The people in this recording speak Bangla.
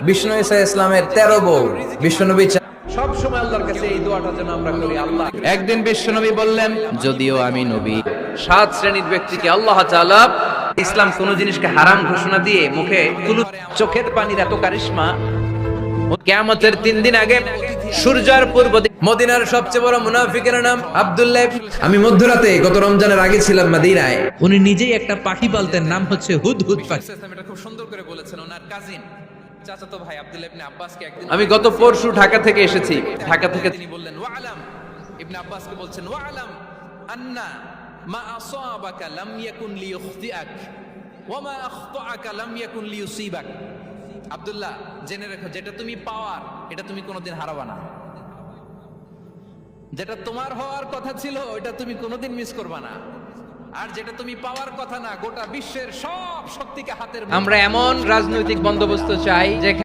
বিষ্ণু ঈসা ইসলামের 13 বউ বিশ্বনবী সব সময় আল্লাহর কাছে এই দোয়াটা যেন আমরা করি। আল্লাহ, একদিন বিশ্বনবী বললেন, যদিও আমি নবী, 7 শ্রেণীর ব্যক্তিকে আল্লাহ তাআলা ইসলাম কোন জিনিসকে হারাম ঘোষণা দিয়ে মুখে চোখের পানির এত কারিশমা, কিয়ামতের 3 দিন আগে সূর্যের পূর্ব দিকে মদিনার সবচেয়ে বড় মুনাফিকের নাম আব্দুল্লাহ। আমি মধ্যরাতে গত রমজানের আগে ছিলাম মদিনায়। উনি নিজেই একটা পাখি পালতেন, নাম হচ্ছে হুদহুদ পাখি। এটা খুব সুন্দর করে বলেছেন ওনার কাজিন চাচাতো ভাই আব্দুল্লাহ ইবনে আব্বাসকে একদিন আমি গত পরশু ঢাকা থেকে এসেছি। ঢাকা থেকে তিনি বললেন, ওয়ালাম, ইবনে আব্বাসকে বলছেন, ওয়ালাম আন্না মা আসাবাকা লাম ইয়াকুন লিইখতিআক ওয়া মা আখতাআকা লাম ইয়াকুন লিইউসিবাক। আব্দুল্লাহ, জেনে রাখো, যেটা তুমি পাওয়ার এটা তুমি কোনোদিন হারাবা না। যেটা তোমার হওয়ার কথা ছিল এটা তুমি কোনোদিন মিস করবা না। আর যেটা তুমি পাওয়ার কথা না, গোটা বিশ্বের সব শক্তিকে হাতের আমরা এমন রাজনৈতিক বন্দোবস্ত চাই যে